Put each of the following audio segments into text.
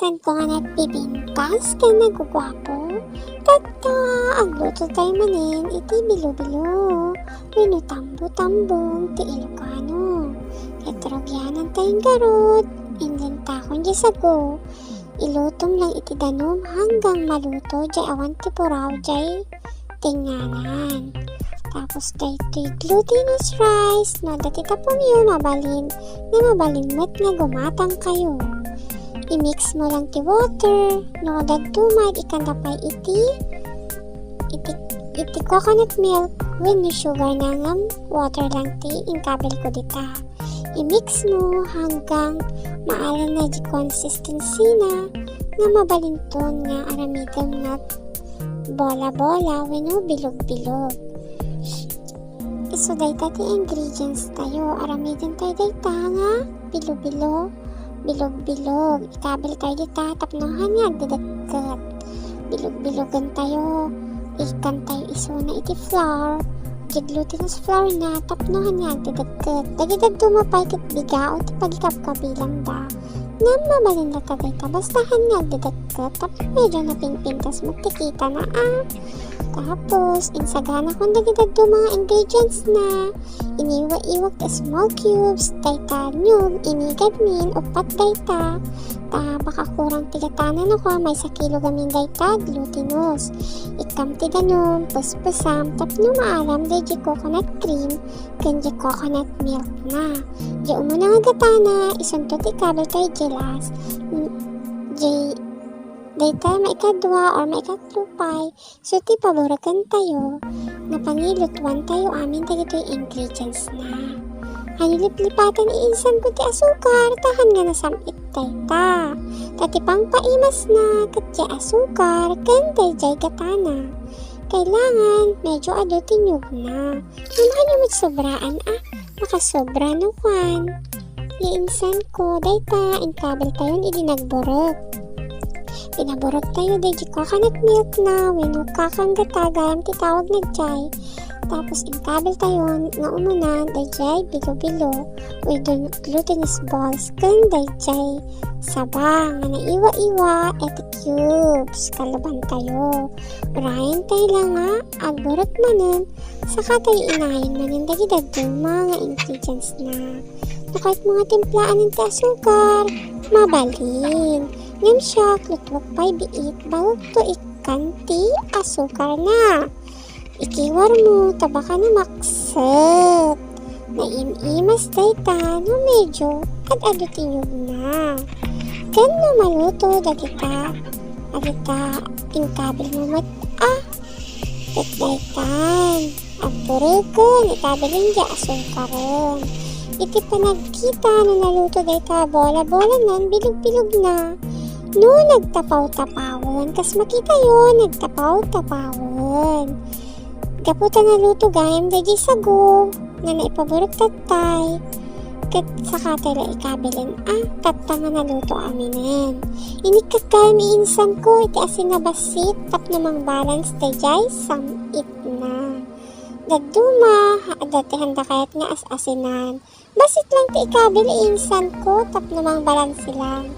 insan ko nga nagpipintas ka nagugwapo. Tata, agluto tayo manin, iti bilo-bilo. Wino tambo-tambong, ti Ilocano. Etrogyanan tayong garot, indenta kong di sago. Ilutom lang iti danom hanggang maluto, jay awan ti puraw, jay tinganan. Tapos dahito glutinous rice, no dati tapon yun, mabalin met nga gumatang kayo. I-mix mo lang ti water, no dagdumad ikandapay iti coconut milk when ni sugar na ngam water lang ti inkabel ko dita. I-mix mo hanggang maalan na di consistency na nga mabalinton nga aramidem nga bola-bola wenno bilog-bilog. So dayta ti ingredients tayo, aramidin tayo dayta nga bilo-bilo, bilog-bilog, ikabel tayo dita, tapnohan nga didagkat, bilog-bilogan tayo, ikan tayo isuna iti flour, di glutinous flour na, tapnohan nga didagkat, dagidagdo mapay kat biga o ti pagikap-kabilang da, na mabalin na ta dayta, bastahan nga didagkat, tapos medyo napinpintas mo, tikita na Tapos, insagana kong dagidagdo mga ingredients na iniwa-iwag ta small cubes, dayta nyug, inigad min, upat dayta, ta baka kurang tigatanan ako, may 1 kilo gamin dayta, glutinous, ikam tiganom, puspusam, tapno maalam, day di coconut cream, kan di coconut milk na. Di umuna nga gatana, isuntot ikabel tayo jelas, dayta maikadwa or maikatlupay, so ti paburagan tayo, napangilutuan tayo amin dagito yung ingredients na. Hanilip-lipatan iinsan ko ti asukar, tahan nga nasamit dayta. Tati pang paimas na, katya asukar, kanday jay gatana. Kailangan, medyo ado tinyog na. Namahan yung magsobraan makasobra no kwan. Iinsan ko, dayta, inkabel tayo hindi nagborok. Pinaborot tayo day di coconut milk na wenno kakang gatagayam titawag na jay. Tapos inkabel tayo nga umuna day jay bilo-bilo with glutinous balls kan day jay sabang nga naiwa-iwa et cubes kalaban tayo. Urayan tayo lang nga agborot manen saka tayo inayin manen dagidagdong mga ingredients na. Kahit mga timplaan ng asukar, mabalin. Ngam siya, klutwag pa'y biit, bago to ikanti asukar na. Ikiwar mo, tabaka na maksat. Naim-imas dayta, no medyo, ad-ado tinyog na. Kan no maluto, dagita, inkabel mo daytan. Agpurikon, ikabelin di asukaron. Iti panagkita no naluto dayta, bola-bola nan, bilog-bilog na. No, nagtapaw-tapawon. Kas makita yun, nagtapaw-tapawon. Kaputa na luto gayam dagi sago. Na naipaborok tatay. Kat saka tayo ikabilin. Tatanga na luto aminin. Inikat gayam iinsan ko. Iti asin na basit. Tap namang balance dayjay. Samit na. Dagduma. Dati handa kayat nga as-asinan. Basit lang ti ikabil iinsan ko. Tap namang balance lang.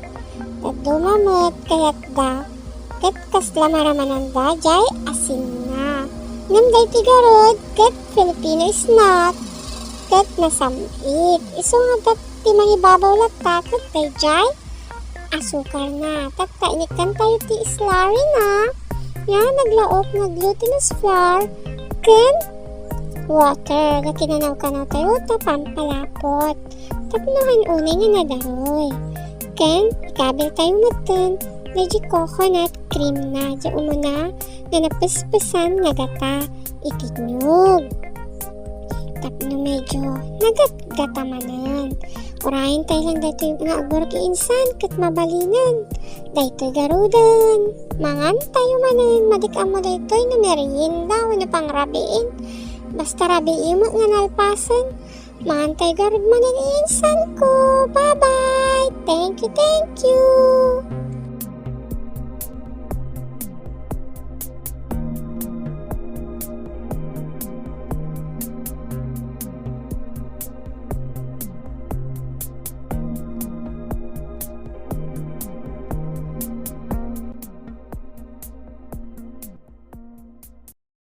Dumamot kayat da ket kasla maramanan da jay asin na ngam day tigarod ket Filipino snack ket nasamit iso nga dat ti mangibabaw latta ket day jay asukar na tatta inikan tayo ti slurry na naglaop nga glutinous flour ken water nga kinanaw-kanaw tayo tapan palapot tapnohan unay nga nadaroy ken ikabel tayo matan medyo coconut cream na dya umuna na napaspasan nga gata itinyog tapno medyo nagat-gata manan urayan tayo lang dito yung nga agborok insan kat mabalinan dito garudan mangan tayo manan madikam mo dito yung merienda wala pang rabiin basta rabiin mo nga nalpasan mangan tayo garud manan insan ko. Bye-bye! Thank you!